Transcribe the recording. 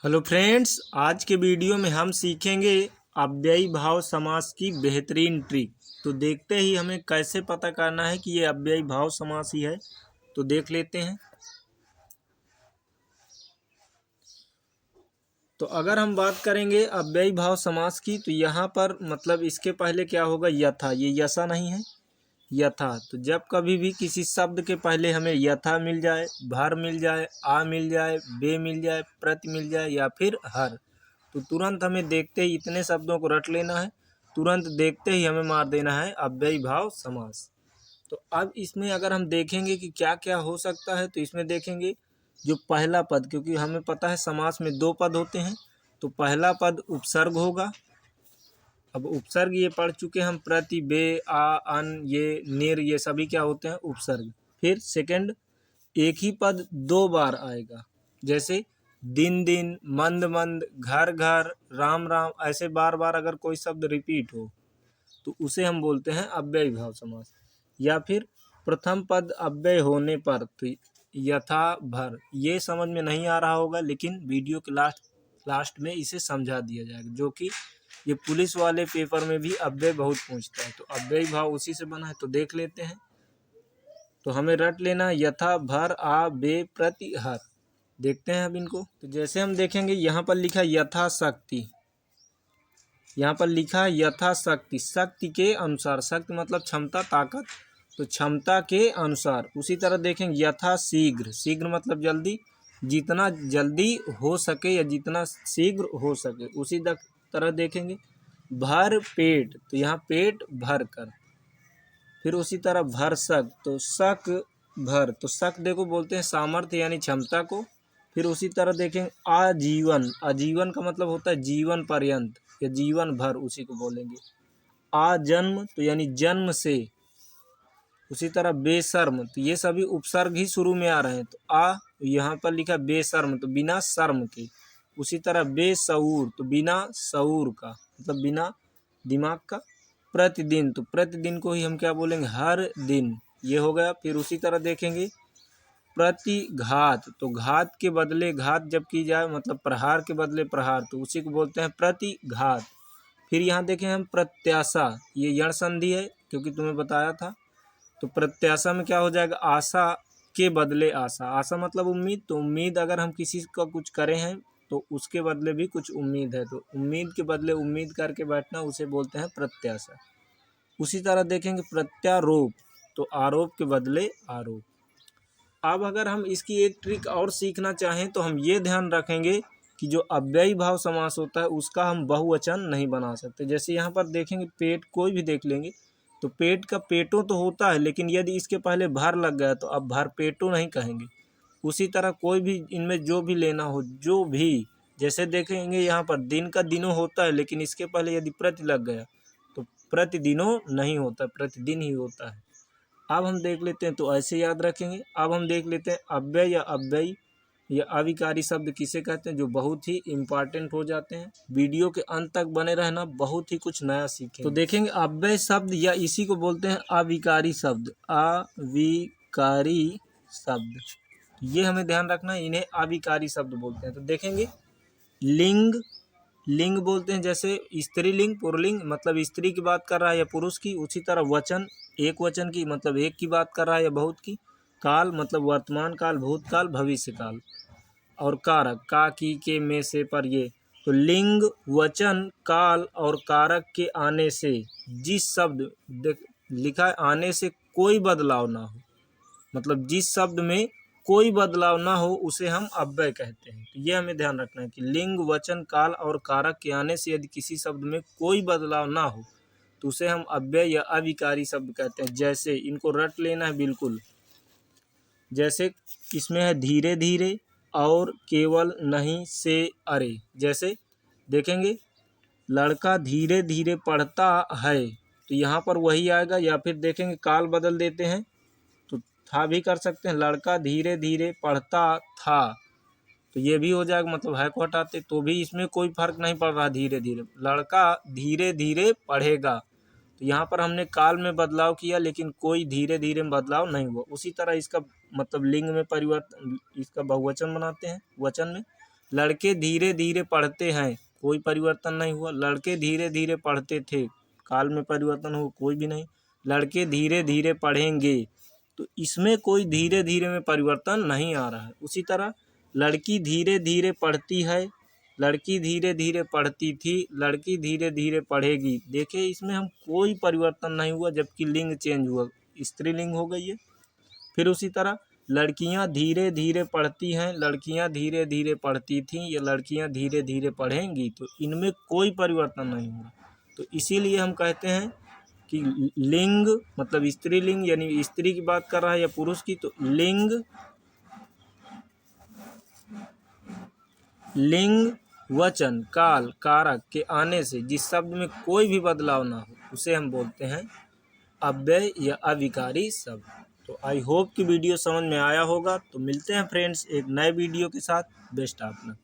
Hello friends, आज के video में हम सीखेंगे अव्ययी भाव समास की बेहतरीन ट्रिक। तो देखते ही हमें कैसे पता करना है कि ये अव्ययी भाव समास ही है। तो देख लेते हैं। तो अगर हम बात करेंगे अव्ययी भाव समास की, तो यहाँ पर मतलब इसके पहले क्या होगा, यथा। ये यसा नहीं है, यथा। तो जब कभी भी किसी शब्द के पहले हमें यथा मिल जाए, भर मिल जाए, आ मिल जाए, बे मिल जाए, प्रति मिल जाए या फिर हर, तो तुरंत हमें देखते ही इतने शब्दों को रट लेना है। तुरंत देखते ही हमें मार देना है अव्ययी भाव समास। तो अब इसमें अगर हम देखेंगे कि क्या क्या हो सकता है, तो इसमें देखेंगे जो पहला पद, क्योंकि हमें पता है समास में दो पद होते हैं, तो पहला पद उपसर्ग होगा। अब उपसर्ग ये पढ़ चुके हम, प्रति, बे, आ, अन, ये निर, ये सभी क्या होते हैं, उपसर्ग। फिर सेकंड, एक ही पद दो बार आएगा, जैसे दिन दिन, मंद मंद, घर घर, राम राम। ऐसे बार बार अगर कोई शब्द रिपीट हो तो उसे हम बोलते हैं अव्ययी भाव समास। या फिर प्रथम पद अव्यय होने पर, तो यथा, भर। ये समझ में नहीं आ रहा होगा, लेकिन वीडियो के लास्ट में इसे समझा दिया जाएगा, जो कि ये पुलिस वाले पेपर में भी अव्यय बहुत पूछता है। तो अव्ययी भाव उसी से बना है, तो देख लेते हैं। तो हमें रट लेना यथा, भर, आ, बे, प्रति, हर। देखते हैं अब इनको। तो जैसे हम देखेंगे, यहाँ पर लिखा यथाशक्ति, यहाँ पर लिखा यथाशक्ति, शक्ति के अनुसार। शक्ति मतलब क्षमता, ताकत, तो क्षमता के अनुसार। उसी तरह देखेंगे यथा शीघ्र, शीघ्र मतलब जल्दी, जितना जल्दी हो सके या जितना शीघ्र हो सके। उसी तरह देखेंगे भर पेट, तो यहाँ पेट भर कर। फिर उसी तरह भरसक, तो शक भर, तो शक देखो बोलते हैं सामर्थ्य यानी क्षमता को। फिर उसी तरह देखेंगे आजीवन, आजीवन का मतलब होता है जीवन पर्यंत या जीवन भर, उसी को बोलेंगे। आ जन्म, तो यानी जन्म से। उसी तरह बेशर्म, तो ये सभी उपसर्ग ही शुरू में आ रहे हैं। तो आ यहाँ पर लिखा बेशर्म, तो बिना शर्म के। उसी तरह बेशऊर, तो बिना शऊर का, मतलब बिना दिमाग का। प्रतिदिन, तो प्रतिदिन को ही हम क्या बोलेंगे, हर दिन। ये हो गया। फिर उसी तरह देखेंगे प्रतिघात, तो घात के बदले घात जब की जाए, मतलब प्रहार के बदले प्रहार, तो उसी को बोलते हैं प्रतिघात। फिर यहाँ देखें हम प्रत्याशा, ये यण संधि है क्योंकि तुम्हें बताया था। तो प्रत्याशा में क्या हो जाएगा, आशा के बदले आशा। आशा मतलब उम्मीद, तो उम्मीद अगर हम किसी का कुछ करें हैं तो उसके बदले भी कुछ उम्मीद है, तो उम्मीद के बदले उम्मीद करके बैठना, उसे बोलते हैं प्रत्याशा। उसी तरह देखेंगे प्रत्यारोप, तो आरोप के बदले आरोप। अब अगर हम इसकी एक ट्रिक और सीखना चाहें, तो हम ये ध्यान रखेंगे कि जो अव्ययी भाव समास होता है उसका हम बहुवचन नहीं बना सकते। जैसे यहाँ पर देखेंगे पेट, कोई भी देख लेंगे तो पेट का पेटों तो होता है, लेकिन यदि इसके पहले भर लग गया तो अब भर पेटों नहीं कहेंगे। उसी तरह कोई भी इनमें जो भी लेना हो, जो भी, जैसे देखेंगे यहाँ पर दिन का दिनों होता है, लेकिन इसके पहले यदि प्रति लग गया तो प्रतिदिनों नहीं होता, प्रतिदिन ही होता है। अब हम देख लेते हैं, तो ऐसे याद रखेंगे। अब हम देख लेते हैं अव्यय या अव्ययी या अविकारी शब्द किसे कहते हैं, जो बहुत ही इम्पॉर्टेंट हो जाते हैं। वीडियो के अंत तक बने रहना, बहुत ही कुछ नया सीखेंगे। तो देखेंगे अव्यय शब्द या इसी को बोलते हैं अविकारी शब्द, अविकारी शब्द, ये हमें ध्यान रखना है, इन्हें अविकारी शब्द बोलते हैं। तो देखेंगे लिंग, लिंग बोलते हैं जैसे स्त्रीलिंग, पुल्लिंग मतलब स्त्री की बात कर रहा है या पुरुष की। उसी तरह वचन, एक वचन की मतलब एक की बात कर रहा है या बहुत की। काल मतलब वर्तमान काल, भूतकाल, भविष्य काल। और कारक, का, की, के, में, से, पर, ये। तो लिंग, वचन, काल और कारक के आने से, जिस शब्द लिखा है आने से कोई बदलाव ना हो, मतलब जिस शब्द में कोई बदलाव ना हो उसे हम अव्यय कहते हैं। तो ये हमें ध्यान रखना है कि लिंग, वचन, काल और कारक के आने से यदि किसी शब्द में कोई बदलाव ना हो तो उसे हम अव्यय या अविकारी शब्द कहते हैं। जैसे इनको रट लेना है बिल्कुल। जैसे इसमें है धीरे धीरे और केवल नहीं से अरे। जैसे देखेंगे लड़का धीरे धीरे पढ़ता है, तो यहाँ पर वही आएगा। या फिर देखेंगे काल बदल देते हैं, तो था भी कर सकते हैं, लड़का धीरे धीरे पढ़ता था, तो ये भी हो जाएगा, मतलब है को हटाते तो भी इसमें कोई फर्क नहीं पड़ रहा। धीरे धीरे, लड़का धीरे धीरे पढ़ेगा, तो यहाँ पर हमने काल में बदलाव किया, लेकिन कोई धीरे धीरे में बदलाव नहीं हुआ। उसी तरह इसका मतलब लिंग में परिवर्तन, इसका बहुवचन बनाते हैं वचन में। लड़के धीरे धीरे पढ़ते हैं, कोई परिवर्तन नहीं हुआ। लड़के धीरे धीरे पढ़ते थे, काल में परिवर्तन हुआ, कोई भी नहीं। लड़के धीरे धीरे पढ़ेंगे, तो इसमें कोई धीरे धीरे में परिवर्तन नहीं आ रहा है। उसी तरह लड़की धीरे धीरे पढ़ती है, लड़की धीरे धीरे पढ़ती थी, लड़की धीरे धीरे पढ़ेगी। देखिए इसमें हम कोई परिवर्तन नहीं हुआ, जबकि लिंग चेंज हुआ, स्त्रीलिंग हो गई है। फिर उसी तरह लड़कियां धीरे धीरे पढ़ती हैं, लड़कियां धीरे धीरे पढ़ती थीं, या लड़कियां धीरे धीरे पढ़ेंगी, तो इनमें कोई परिवर्तन नहीं हुआ। तो इसीलिए हम कहते हैं कि लिंग मतलब स्त्रीलिंग, यानी स्त्री की बात कर रहा है या पुरुष की, तो लिंग वचन काल कारक के आने से जिस शब्द में कोई भी बदलाव ना हो, उसे हम बोलते हैं अव्यय या अविकारी शब्द। तो आई होप कि वीडियो समझ में आया होगा। तो मिलते हैं फ्रेंड्स एक नए वीडियो के साथ। Best of luck.